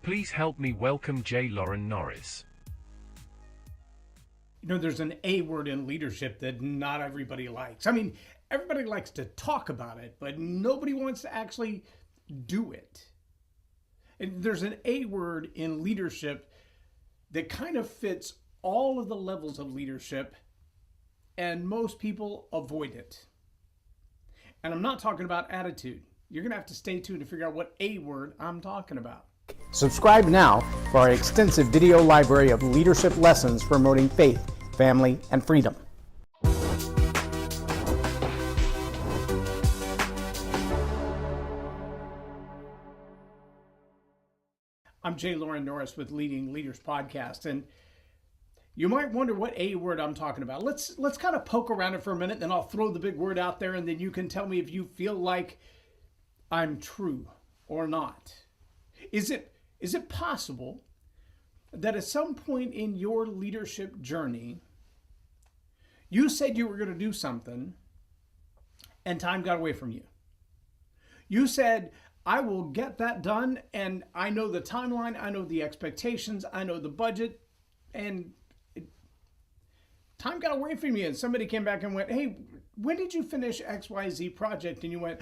Please help me welcome J Loren Norris. You know, there's an A word in leadership that not everybody likes. I mean, everybody likes to talk about it, but nobody wants to actually do it. And there's an A word in leadership that kind of fits all of the levels of leadership, and most people avoid it. And I'm not talking about attitude. You're going to have to stay tuned to figure out what A word I'm talking about. Subscribe now for our extensive video library of leadership lessons promoting faith, family, and freedom. I'm J Loren Norris with Leading Leaders Podcast, and you might wonder what A word I'm talking about. Let's kind of poke around it for a minute, then I'll throw the big word out there, and then you can tell me if you feel like I'm true or not. Is it possible that at some point in your leadership journey, you said you were going to do something and time got away from you? You said, I will get that done, and I know the timeline, I know the expectations, I know the budget, and time got away from you, and somebody came back and went, hey, when did you finish XYZ project? And you went,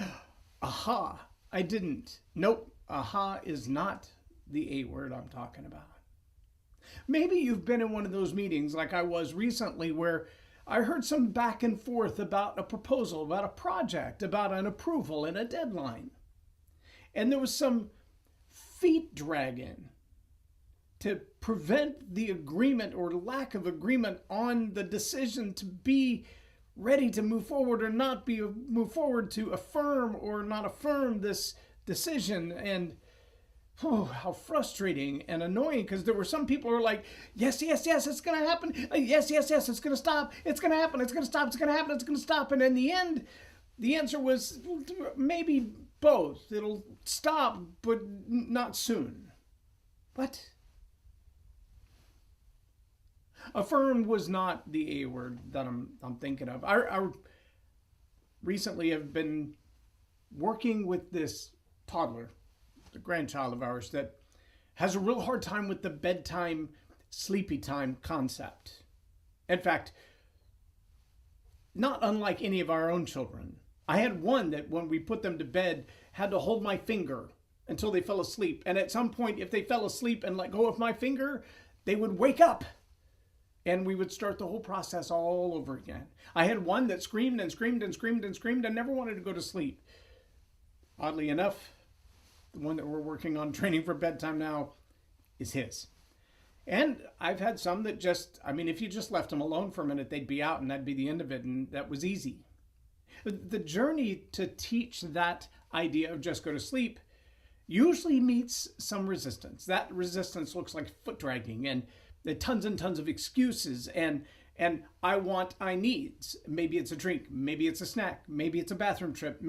aha, I didn't. Nope, aha is not the A word I'm talking about. Maybe you've been in one of those meetings like I was recently where I heard some back and forth about a proposal, about a project, about an approval and a deadline. And there was some feet dragging to prevent the agreement or lack of agreement on the decision to be ready to move forward or not move forward, to affirm or not affirm this decision. And how frustrating and annoying, because there were some people who were like, yes, it's going to happen. Yes, it's going to stop. It's going to happen. It's going to stop. It's going to happen. It's going to stop. And in the end, the answer was maybe both. It'll stop, but not soon. What? Affirmed was not the A word that I'm thinking of. I recently have been working with this toddler, the grandchild of ours, that has a real hard time with the bedtime, sleepy time concept. In fact, not unlike any of our own children. I had one that when we put them to bed had to hold my finger until they fell asleep. And at some point, if they fell asleep and let go of my finger, they would wake up. And we would start the whole process all over again. I had one that screamed and screamed and screamed and screamed and never wanted to go to sleep. Oddly enough, the one that we're working on training for bedtime now is his. And I've had some that if you just left them alone for a minute, they'd be out and that'd be the end of it. And that was easy. The journey to teach that idea of just go to sleep usually meets some resistance. That resistance looks like foot dragging and tons and tons of excuses and I needs. Maybe it's a drink, maybe it's a snack, maybe it's a bathroom trip,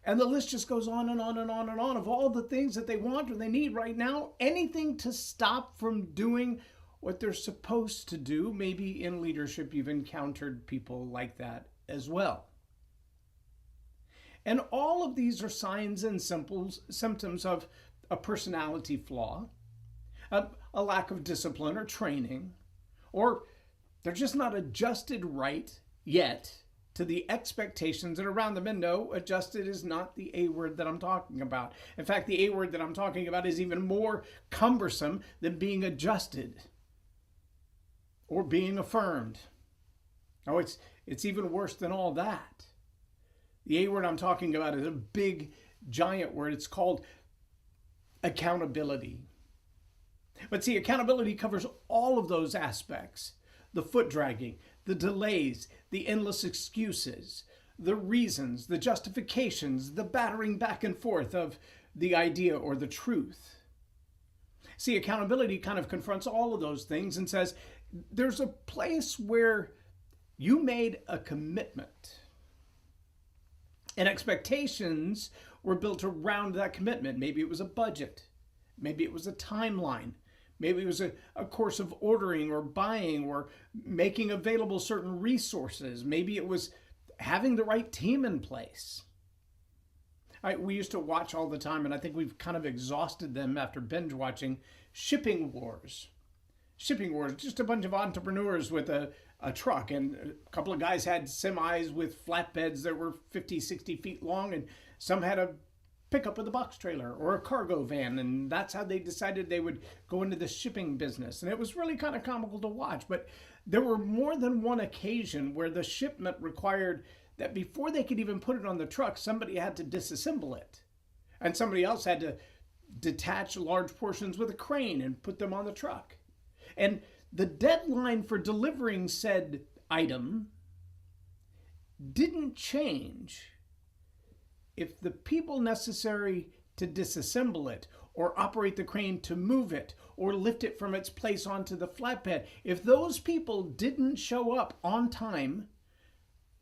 and the list just goes on and on and on and on of all the things that they want or they need right now. Anything to stop from doing what they're supposed to do. Maybe in leadership you've encountered people like that as well. And all of these are signs and symptoms of a personality flaw, a lack of discipline or training, or they're just not adjusted right yet to the expectations that are around them. And no, adjusted is not the A word that I'm talking about. In fact, the A word that I'm talking about is even more cumbersome than being adjusted or being affirmed. Oh, it's even worse than all that. The A word I'm talking about is a big, giant word. It's called accountability. But see, accountability covers all of those aspects. The foot dragging, the delays, the endless excuses, the reasons, the justifications, the battering back and forth of the idea or the truth. See, accountability kind of confronts all of those things and says, there's a place where you made a commitment. And expectations were built around that commitment. Maybe it was a budget. Maybe it was a timeline. Maybe it was a course of ordering or buying or making available certain resources. Maybe it was having the right team in place. We used to watch all the time, and I think we've kind of exhausted them after binge watching Shipping Wars. Shipping Wars, just a bunch of entrepreneurs with a truck, and a couple of guys had semis with flatbeds that were 50, 60 feet long, and some had a pickup with a box trailer or a cargo van, and that's how they decided they would go into the shipping business. And it was really kind of comical to watch, but there were more than one occasion where the shipment required that before they could even put it on the truck, somebody had to disassemble it, and somebody else had to detach large portions with a crane and put them on the truck. And the deadline for delivering said item didn't change if the people necessary to disassemble it or operate the crane to move it or lift it from its place onto the flatbed, if those people didn't show up on time,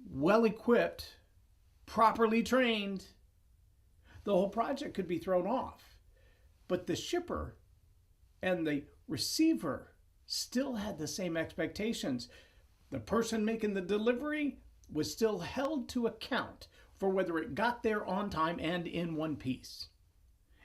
well equipped, properly trained, the whole project could be thrown off. But the shipper and the receiver still had the same expectations. The person making the delivery was still held to account for whether it got there on time and in one piece.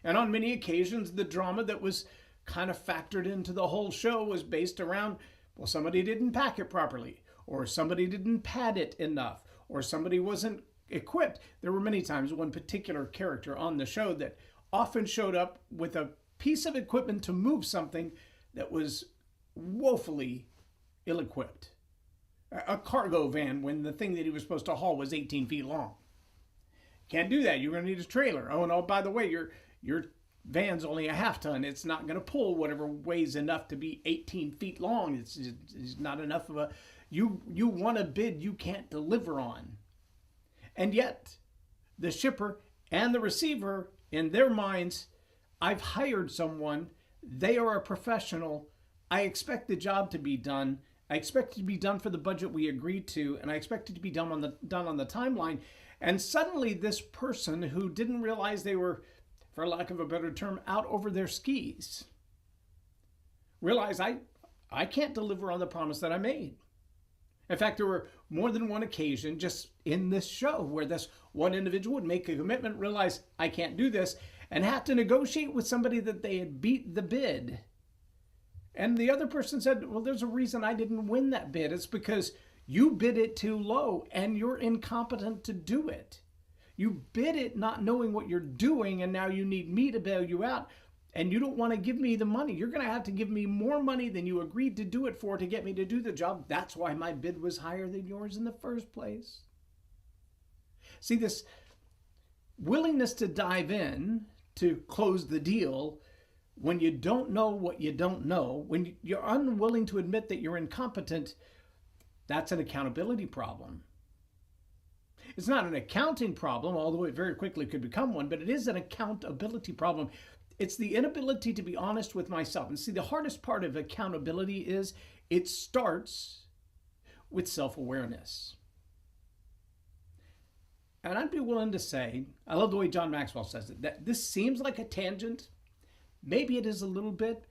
And on many occasions, the drama that was kind of factored into the whole show was based around, well, somebody didn't pack it properly, or somebody didn't pad it enough, or somebody wasn't equipped. There were many times one particular character on the show that often showed up with a piece of equipment to move something that was woefully ill-equipped. A cargo van when the thing that he was supposed to haul was 18 feet long. Can't do that. You're going to need a trailer. Oh, and by the way, your van's only a half ton. It's not going to pull whatever weighs enough to be 18 feet long. It's not enough of a... You want a bid you can't deliver on. And yet, the shipper and the receiver, in their minds, I've hired someone. They are a professional. I expect the job to be done. I expect it to be done for the budget we agreed to, and I expect it to be done on the timeline. And suddenly this person who didn't realize they were, for lack of a better term, out over their skis, realized I can't deliver on the promise that I made. In fact, there were more than one occasion just in this show where this one individual would make a commitment, realize I can't do this, and have to negotiate with somebody that they had beat the bid. And the other person said, well, there's a reason I didn't win that bid. It's because you bid it too low and you're incompetent to do it. You bid it not knowing what you're doing, and now you need me to bail you out, and you don't want to give me the money. You're going to have to give me more money than you agreed to do it for to get me to do the job. That's why my bid was higher than yours in the first place. See, this willingness to dive in to close the deal when you don't know what you don't know, when you're unwilling to admit that you're incompetent, that's an accountability problem. It's not an accounting problem, although it very quickly could become one, but it is an accountability problem. It's the inability to be honest with myself. And see, the hardest part of accountability is it starts with self-awareness. And I'd be willing to say, I love the way John Maxwell says it, that this seems like a tangent. Maybe it is a little bit,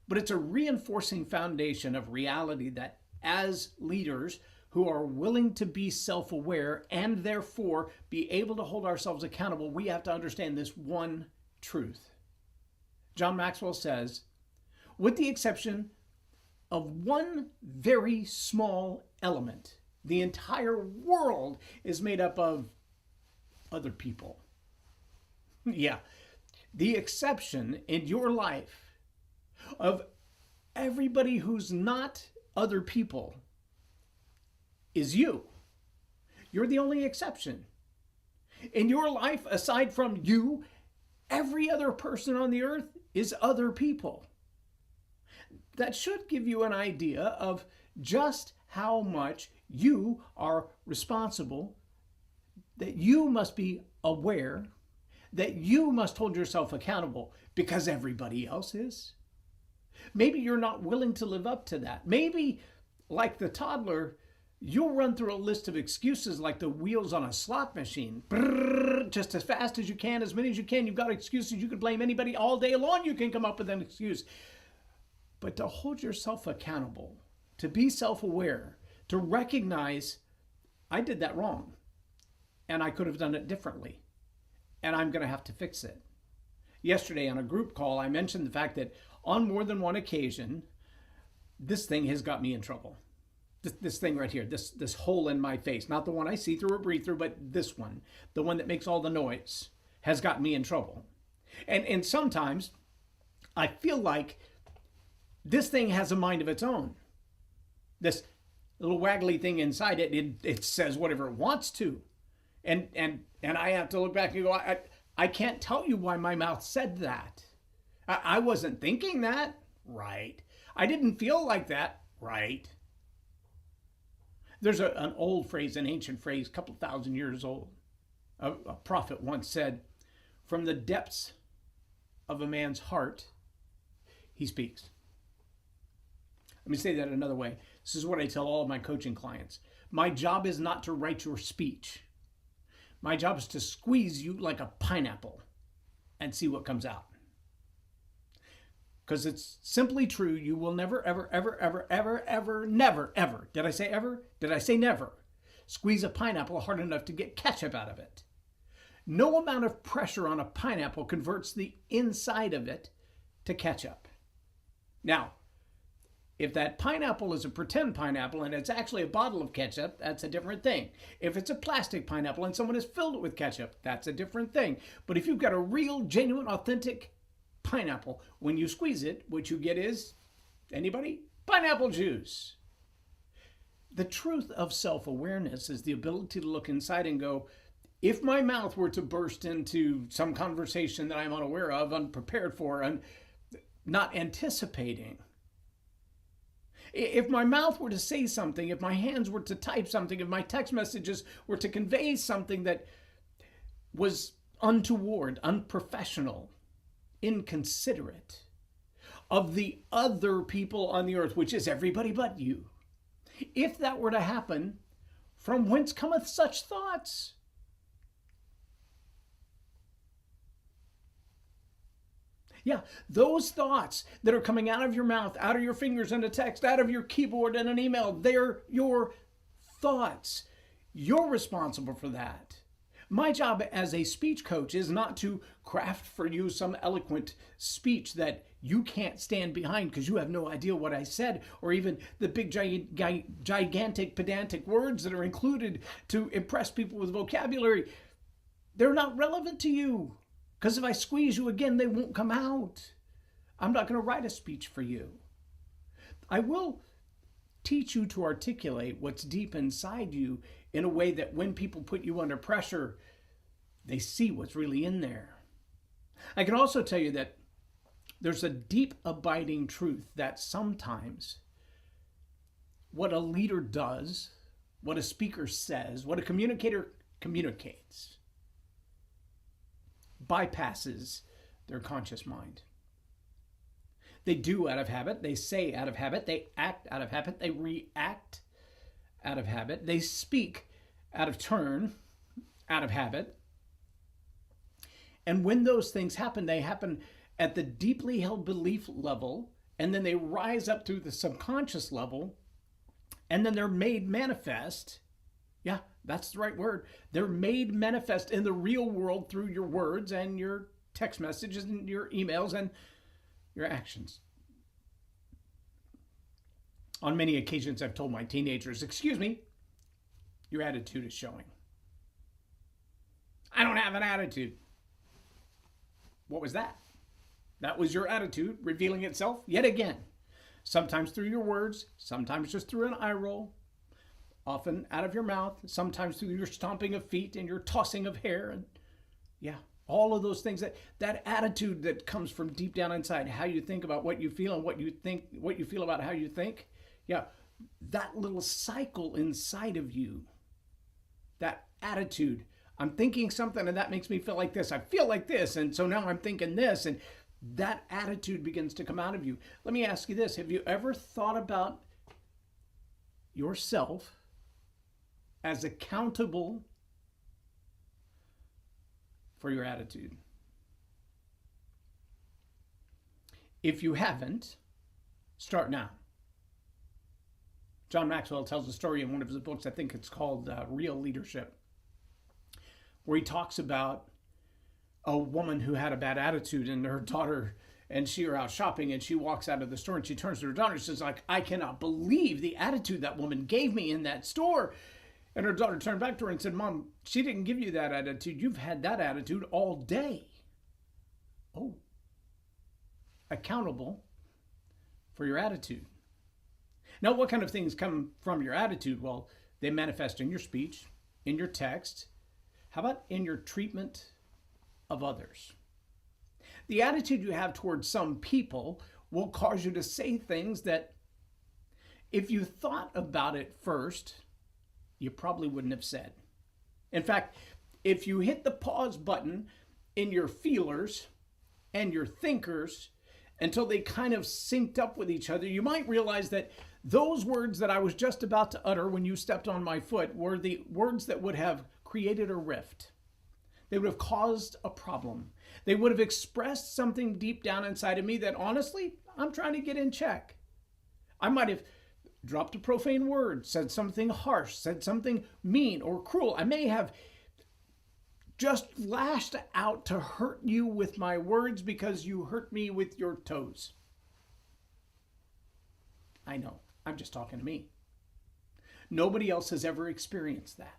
but it's a reinforcing foundation of reality that as leaders who are willing to be self-aware and therefore be able to hold ourselves accountable, we have to understand this one truth. John Maxwell says, with the exception of one very small element, the entire world is made up of other people. Yeah. The exception in your life of everybody who's not other people is you. You're the only exception. In your life, aside from you, every other person on the earth is other people. That should give you an idea of just how much you are responsible, that you must be aware, that you must hold yourself accountable because everybody else is. Maybe you're not willing to live up to that. Maybe, like the toddler, you'll run through a list of excuses like the wheels on a slot machine. Brrr, just as fast as you can, as many as you can. You've got excuses. You could blame anybody all day long. You can come up with an excuse. But to hold yourself accountable, to be self-aware, to recognize, I did that wrong, and I could have done it differently. and I'm going to have to fix it. Yesterday on a group call, I mentioned the fact that on more than one occasion, this thing has got me in trouble. This thing right here, this hole in my face, not the one I see through or breathe through, but this one, the one that makes all the noise, has got me in trouble. And sometimes I feel like this thing has a mind of its own. This little waggly thing inside it says whatever it wants to. And I have to look back and go, I can't tell you why my mouth said that. I wasn't thinking that. Right. I didn't feel like that. Right. There's an old phrase, an ancient phrase, a couple thousand years old. A prophet once said, from the depths of a man's heart, he speaks. Let me say that another way. This is what I tell all of my coaching clients. My job is not to write your speech. My job is to squeeze you like a pineapple and see what comes out. Because it's simply true, you will never, ever, ever, ever, ever, ever, never, ever, did I say ever? Did I say never? Squeeze a pineapple hard enough to get ketchup out of it. No amount of pressure on a pineapple converts the inside of it to ketchup. Now, if that pineapple is a pretend pineapple and it's actually a bottle of ketchup, that's a different thing. If it's a plastic pineapple and someone has filled it with ketchup, that's a different thing. But if you've got a real, genuine, authentic pineapple, when you squeeze it, what you get is, anybody? Pineapple juice. The truth of self-awareness is the ability to look inside and go, if my mouth were to burst into some conversation that I'm unaware of, unprepared for, and not anticipating, if my mouth were to say something, if my hands were to type something, if my text messages were to convey something that was untoward, unprofessional, inconsiderate of the other people on the earth, which is everybody but you, if that were to happen, from whence cometh such thoughts? Yeah, those thoughts that are coming out of your mouth, out of your fingers in a text, out of your keyboard in an email, they're your thoughts. You're responsible for that. My job as a speech coach is not to craft for you some eloquent speech that you can't stand behind because you have no idea what I said, or even the big, gigantic, pedantic words that are included to impress people with vocabulary. They're not relevant to you. Because if I squeeze you again, they won't come out. I'm not going to write a speech for you. I will teach you to articulate what's deep inside you in a way that when people put you under pressure, they see what's really in there. I can also tell you that there's a deep abiding truth that sometimes what a leader does, what a speaker says, what a communicator communicates, bypasses their conscious mind. They do out of habit, they say out of habit, they act out of habit, they react out of habit, they speak out of turn, out of habit. And when those things happen, they happen at the deeply held belief level, and then they rise up through the subconscious level, and then they're made manifest. Yeah, that's the right word. They're made manifest in the real world through your words and your text messages and your emails and your actions. On many occasions, I've told my teenagers, excuse me, your attitude is showing. I don't have an attitude. What was that? That was your attitude revealing itself yet again. Sometimes through your words, sometimes just through an eye roll, often out of your mouth, sometimes through your stomping of feet and your tossing of hair. And yeah, all of those things, that attitude that comes from deep down inside, how you think about what you feel and what you feel about how you think. Yeah, that little cycle inside of you, that attitude. I'm thinking something and that makes me feel like this. I feel like this. And so now I'm thinking this. And that attitude begins to come out of you. Let me ask you this. Have you ever thought about yourself as accountable for your attitude? If you haven't, start now. John Maxwell tells a story in one of his books, I think it's called Real Leadership, where he talks about a woman who had a bad attitude, and her daughter and she are out shopping, and she walks out of the store and she turns to her daughter and says, like, I cannot believe the attitude that woman gave me in that store. And her daughter turned back to her and said, Mom, she didn't give you that attitude. You've had that attitude all day. Oh, accountable for your attitude. Now, what kind of things come from your attitude? Well, they manifest in your speech, in your text. How about in your treatment of others? The attitude you have towards some people will cause you to say things that, if you thought about it first, you probably wouldn't have said. In fact, if you hit the pause button in your feelers and your thinkers until they kind of synced up with each other, you might realize that those words that I was just about to utter when you stepped on my foot were the words that would have created a rift. They would have caused a problem. They would have expressed something deep down inside of me that, honestly, I'm trying to get in check. I might have dropped a profane word, said something harsh, said something mean or cruel. I may have just lashed out to hurt you with my words because you hurt me with your toes. I know, I'm just talking to me. Nobody else has ever experienced that.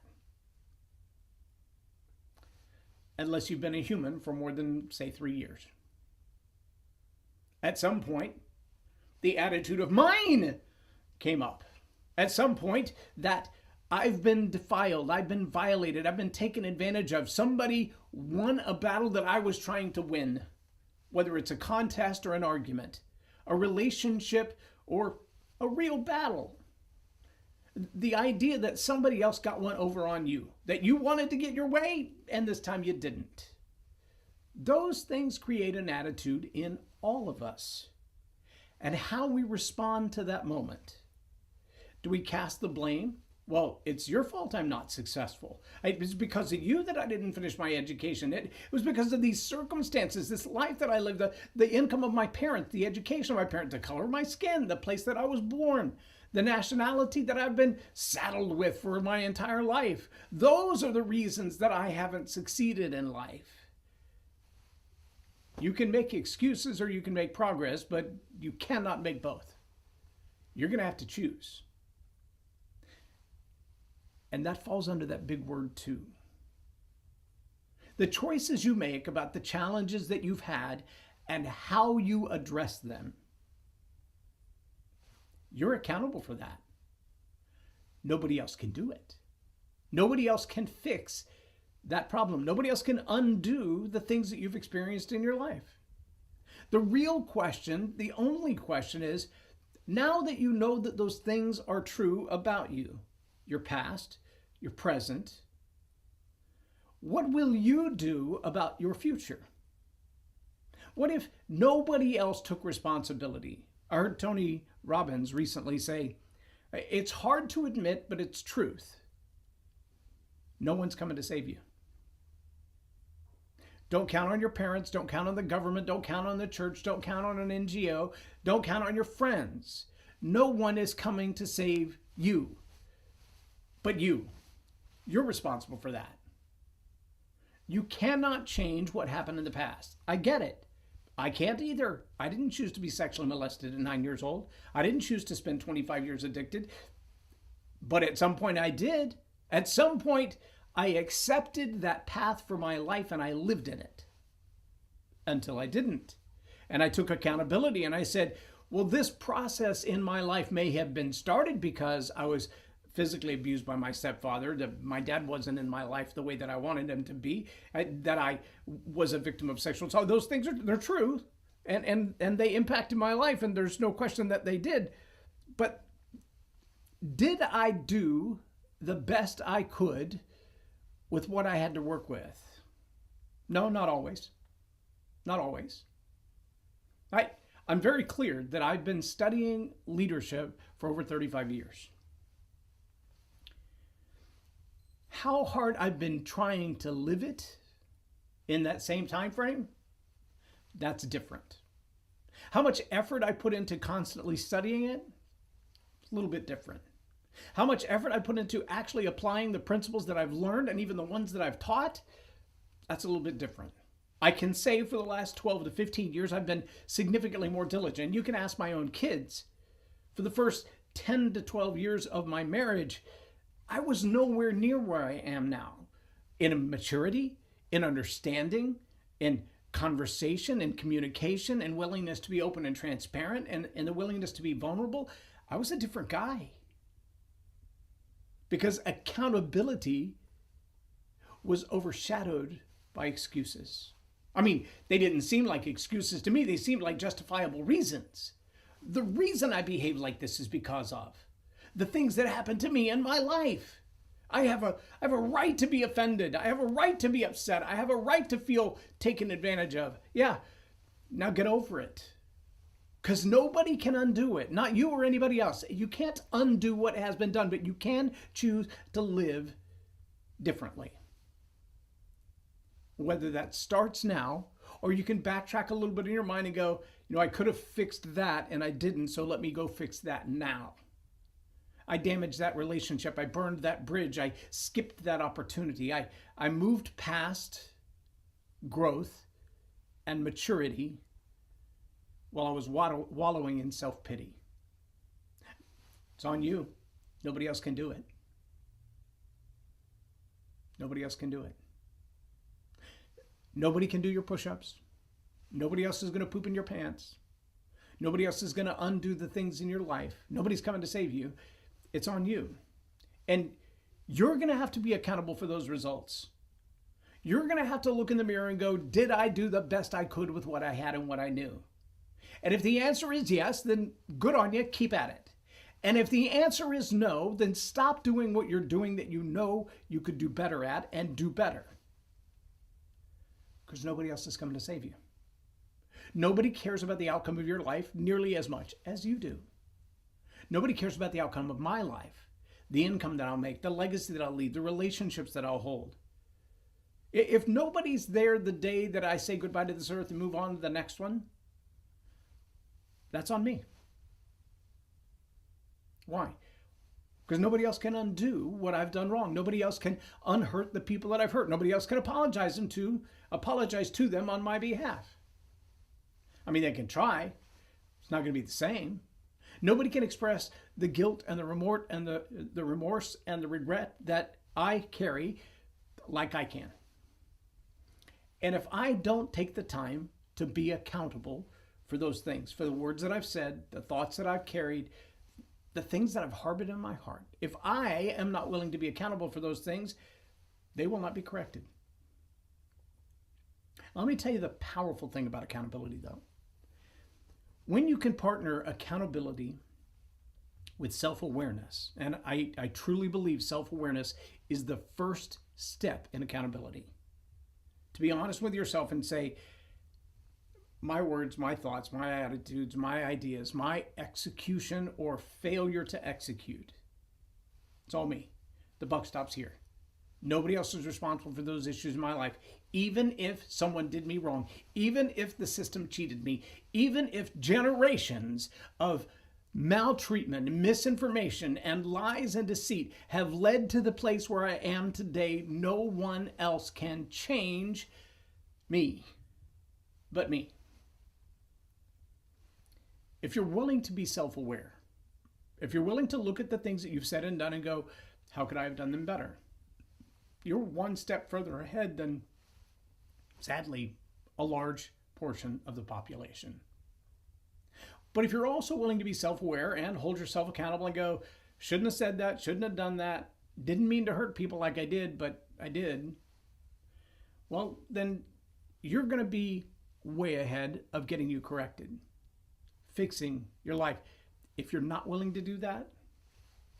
Unless you've been a human for more than, say, 3 years. At some point, the attitude of mine came up. At some point, that I've been defiled, I've been violated, I've been taken advantage of. Somebody won a battle that I was trying to win, whether it's a contest or an argument, a relationship or a real battle. The idea that somebody else got one over on you, that you wanted to get your way, and this time you didn't. Those things create an attitude in all of us. And how we respond to that moment. Do we cast the blame? Well, it's your fault I'm not successful. It was because of you that I didn't finish my education. It was because of these circumstances, this life that I lived, the income of my parents, the education of my parents, the color of my skin, the place that I was born, the nationality that I've been saddled with for my entire life. Those are the reasons that I haven't succeeded in life. You can make excuses or you can make progress, but you cannot make both. You're going to have to choose. And that falls under that big word too. The choices you make about the challenges that you've had and how you address them. You're accountable for that. Nobody else can do it. Nobody else can fix that problem. Nobody else can undo the things that you've experienced in your life. The real question, the only question is, now that you know that those things are true about you, your past, your present, what will you do about your future? What if nobody else took responsibility? I heard Tony Robbins recently say, it's hard to admit, but it's truth. No one's coming to save you. Don't count on your parents. Don't count on the government. Don't count on the church. Don't count on an NGO. Don't count on your friends. No one is coming to save you. But you're responsible for that. You cannot change what happened in the past. I get it. I can't either. I didn't choose to be sexually molested at 9 years old. I didn't choose to spend 25 years addicted. But at some point I did. At some point I accepted that path for my life and I lived in it. Until I didn't. And I took accountability and I said, well, this process in my life may have been started because I was physically abused by my stepfather, that my dad wasn't in my life the way that I wanted him to be, that I was a victim of sexual assault. Those things they're true, and they impacted my life, and there's no question that they did. But did I do the best I could with what I had to work with? No, not always. Not always. I'm very clear that I've been studying leadership for over 35 years. How hard I've been trying to live it in that same time frame, that's different. How much effort I put into constantly studying it, a little bit different. How much effort I put into actually applying the principles that I've learned and even the ones that I've taught, that's a little bit different. I can say for the last 12 to 15 years, I've been significantly more diligent. You can ask my own kids. For the first 10 to 12 years of my marriage, I was nowhere near where I am now. In maturity, in understanding, in conversation, in communication, and willingness to be open and transparent, and the willingness to be vulnerable, I was a different guy. Because accountability was overshadowed by excuses. I mean, they didn't seem like excuses to me. They seemed like justifiable reasons. The reason I behave like this is because of the things that happened to me in my life. I have a right to be offended. I have a right to be upset. I have a right to feel taken advantage of. Yeah, now get over it. Because nobody can undo it, not you or anybody else. You can't undo what has been done, but you can choose to live differently. Whether that starts now, or you can backtrack a little bit in your mind and go, I could have fixed that and I didn't, so let me go fix that now. I damaged that relationship. I burned that bridge. I skipped that opportunity. I moved past growth and maturity while I was wallowing in self-pity. It's on you. Nobody else can do it. Nobody else can do it. Nobody can do your push-ups. Nobody else is going to poop in your pants. Nobody else is going to undo the things in your life. Nobody's coming to save you. It's on you. And you're going to have to be accountable for those results. You're going to have to look in the mirror and go, did I do the best I could with what I had and what I knew? And if the answer is yes, then good on you, keep at it. And if the answer is no, then stop doing what you're doing that you know you could do better at and do better. Because nobody else is coming to save you. Nobody cares about the outcome of your life nearly as much as you do. Nobody cares about the outcome of my life, the income that I'll make, the legacy that I'll leave, the relationships that I'll hold. If nobody's there the day that I say goodbye to this earth and move on to the next one, that's on me. Why? Because nobody else can undo what I've done wrong. Nobody else can unhurt the people that I've hurt. Nobody else can apologize to them on my behalf. I mean, they can try. It's not going to be the same. Nobody can express the guilt and the remorse and the remorse and the regret that I carry like I can. And if I don't take the time to be accountable for those things, for the words that I've said, the thoughts that I've carried, the things that I've harbored in my heart, if I am not willing to be accountable for those things, they will not be corrected. Let me tell you the powerful thing about accountability, though. When you can partner accountability with self-awareness, and I truly believe self-awareness is the first step in accountability. To be honest with yourself and say, my words, my thoughts, my attitudes, my ideas, my execution or failure to execute, it's all me. The buck stops here. Nobody else is responsible for those issues in my life. Even if someone did me wrong, even if the system cheated me, even if generations of maltreatment, misinformation, and lies and deceit have led to the place where I am today, no one else can change me but me. If you're willing to be self-aware, if you're willing to look at the things that you've said and done and go, how could I have done them better? You're one step further ahead than, sadly, a large portion of the population. But if you're also willing to be self-aware and hold yourself accountable and go, shouldn't have said that, shouldn't have done that, didn't mean to hurt people like I did, but I did, well, then you're going to be way ahead of getting you corrected, fixing your life. If you're not willing to do that,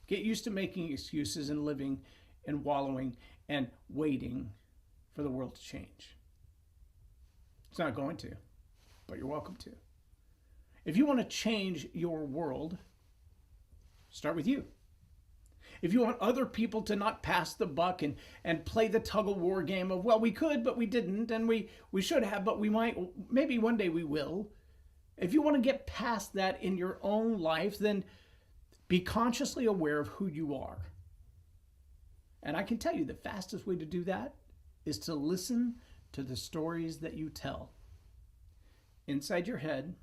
get used to making excuses and living and wallowing and waiting for the world to change. It's not going to, but you're welcome to. If you want to change your world, start with you. If you want other people to not pass the buck and play the tug-of-war game of, well, we could, but we didn't, and we should have, but we might, maybe one day we will. If you want to get past that in your own life, then be consciously aware of who you are. And I can tell you the fastest way to do that is to listen to the stories that you tell. Inside your head,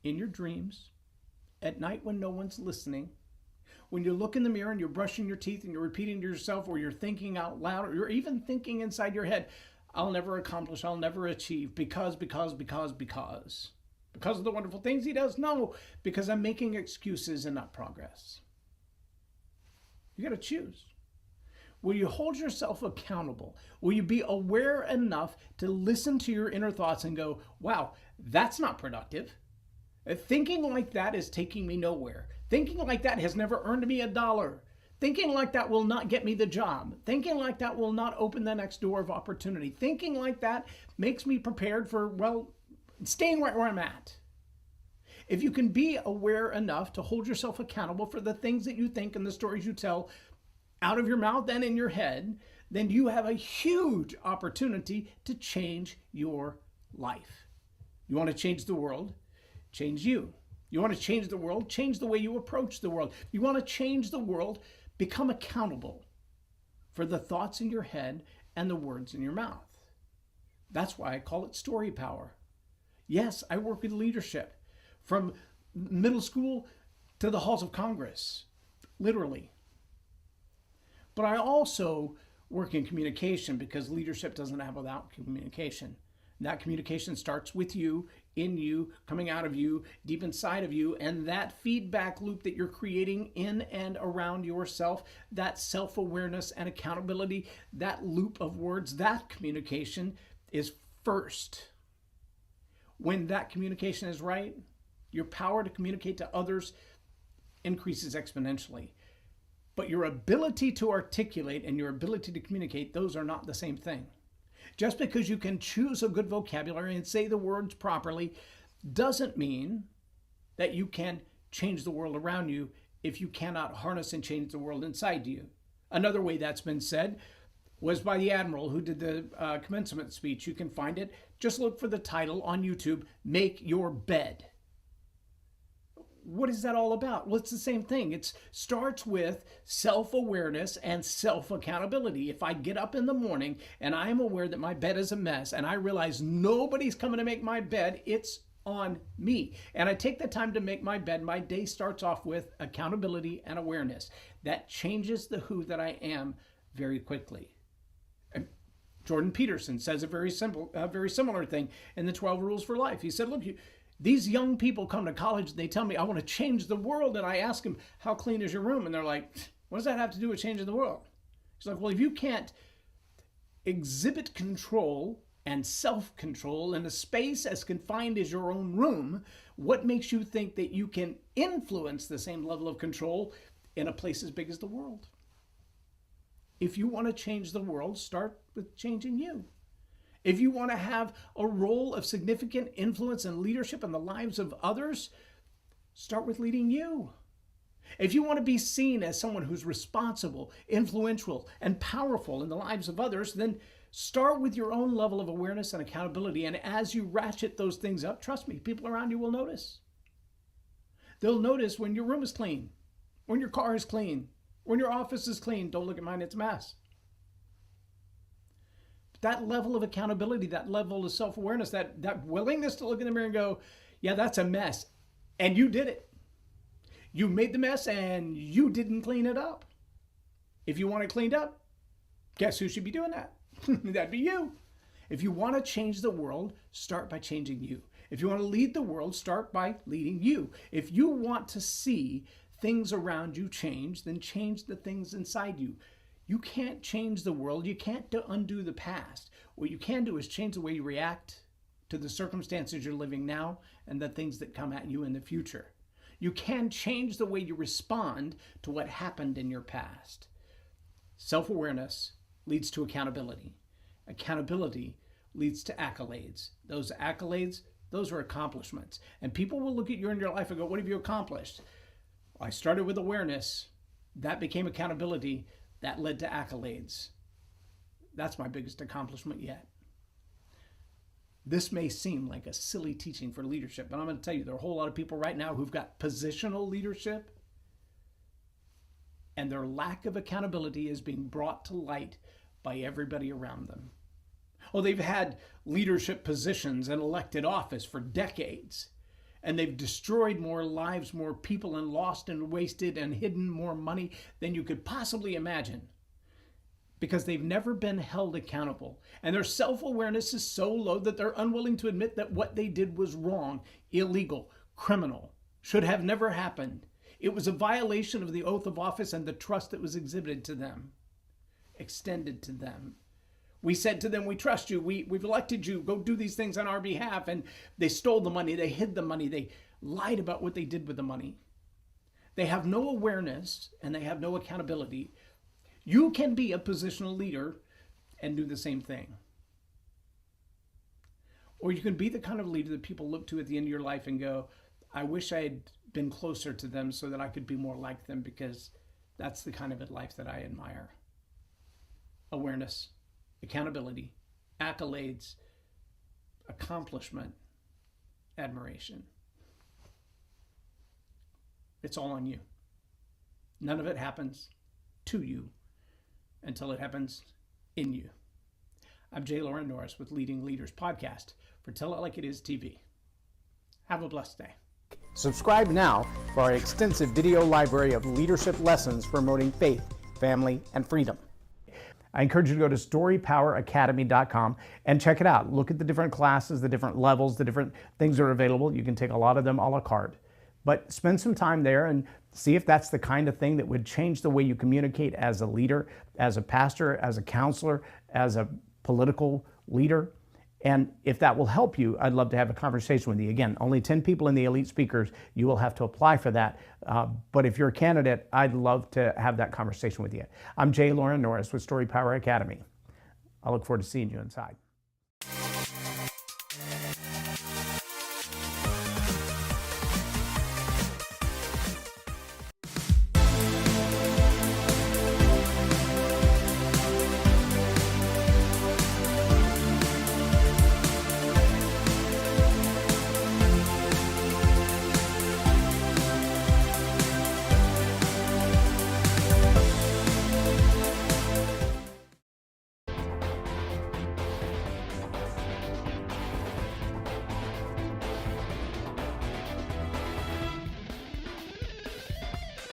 in your dreams, at night when no one's listening, when you look in the mirror and you're brushing your teeth and you're repeating to yourself, or you're thinking out loud, or you're even thinking inside your head, I'll never accomplish, I'll never achieve, because of the wonderful things he does? No, because I'm making excuses and not progress. You got to choose. Will you hold yourself accountable? Will you be aware enough to listen to your inner thoughts and go, wow, that's not productive. Thinking like that is taking me nowhere. Thinking like that has never earned me $1. Thinking like that will not get me the job. Thinking like that will not open the next door of opportunity. Thinking like that makes me prepared for, well, staying right where I'm at. If you can be aware enough to hold yourself accountable for the things that you think and the stories you tell out of your mouth and in your head, then you have a huge opportunity to change your life. You want to change the world? Change you. You want to change the world? Change the way you approach the world. You want to change the world? Become accountable for the thoughts in your head and the words in your mouth. That's why I call it story power. Yes, I work with leadership from middle school to the halls of Congress, literally. But I also work in communication, because leadership doesn't happen without communication. And that communication starts with you, in you, coming out of you, deep inside of you, and that feedback loop that you're creating in and around yourself, that self-awareness and accountability, that loop of words, that communication is first. When that communication is right, your power to communicate to others increases exponentially. But your ability to articulate and your ability to communicate, those are not the same thing. Just because you can choose a good vocabulary and say the words properly doesn't mean that you can change the world around you if you cannot harness and change the world inside you. Another way that's been said was by the Admiral who did the commencement speech. You can find it. Just look for the title on YouTube, Make Your Bed. What is that all about? Well, it's the same thing. It starts with self-awareness and self-accountability. If I get up in the morning and I am aware that my bed is a mess and I realize nobody's coming to make my bed, it's on me. And I take the time to make my bed, my day starts off with accountability and awareness. That changes the who that I am very quickly. And Jordan Peterson says a very similar thing in the 12 Rules for Life. He said, look, these young people come to college and they tell me, I want to change the world. And I ask them, how clean is your room? And they're like, what does that have to do with changing the world? He's like, well, if you can't exhibit control and self-control in a space as confined as your own room, what makes you think that you can influence the same level of control in a place as big as the world? If you want to change the world, start with changing you. If you want to have a role of significant influence and leadership in the lives of others, start with leading you. If you want to be seen as someone who's responsible, influential, and powerful in the lives of others, then start with your own level of awareness and accountability. And as you ratchet those things up, trust me, people around you will notice. They'll notice when your room is clean, when your car is clean, when your office is clean. Don't look at mine, it's a mess. That level of accountability, that level of self-awareness, that willingness to look in the mirror and go, yeah, that's a mess. And you did it. You made the mess and you didn't clean it up. If you want it cleaned up, guess who should be doing that? That'd be you. If you want to change the world, start by changing you. If you want to lead the world, start by leading you. If you want to see things around you change, then change the things inside you. You can't change the world. You can't undo the past. What you can do is change the way you react to the circumstances you're living now and the things that come at you in the future. You can change the way you respond to what happened in your past. Self-awareness leads to accountability. Accountability leads to accolades. Those accolades, those are accomplishments. And people will look at you in your life and go, what have you accomplished? Well, I started with awareness. That became accountability. That led to accolades. That's my biggest accomplishment yet. This may seem like a silly teaching for leadership, but I'm going to tell you, there are a whole lot of people right now who've got positional leadership, and their lack of accountability is being brought to light by everybody around them. Oh, they've had leadership positions and elected office for decades. And they've destroyed more lives, more people, and lost and wasted and hidden more money than you could possibly imagine. Because they've never been held accountable. And their self-awareness is so low that they're unwilling to admit that what they did was wrong, illegal, criminal, should have never happened. It was a violation of the oath of office and the trust that was extended to them. We said to them, we trust you, we've elected you, go do these things on our behalf. And they stole the money, they hid the money, they lied about what they did with the money. They have no awareness and they have no accountability. You can be a positional leader and do the same thing. Or you can be the kind of leader that people look to at the end of your life and go, I wish I had been closer to them so that I could be more like them, because that's the kind of life that I admire. Awareness, accountability, accolades, accomplishment, admiration. It's all on you. None of it happens to you until it happens in you. I'm J Loren Norris with Leading Leaders Podcast for Tell It Like It Is TV. Have a blessed day. Subscribe now for our extensive video library of leadership lessons promoting faith, family, and freedom. I encourage you to go to storypoweracademy.com and check it out. Look at the different classes, the different levels, the different things that are available. You can take a lot of them a la carte. But spend some time there and see if that's the kind of thing that would change the way you communicate as a leader, as a pastor, as a counselor, as a political leader. And if that will help you, I'd love to have a conversation with you. Again, only 10 people in the elite speakers. You will have to apply for that. But if you're a candidate, I'd love to have that conversation with you. I'm J Loren Norris with Story Power Academy. I look forward to seeing you inside.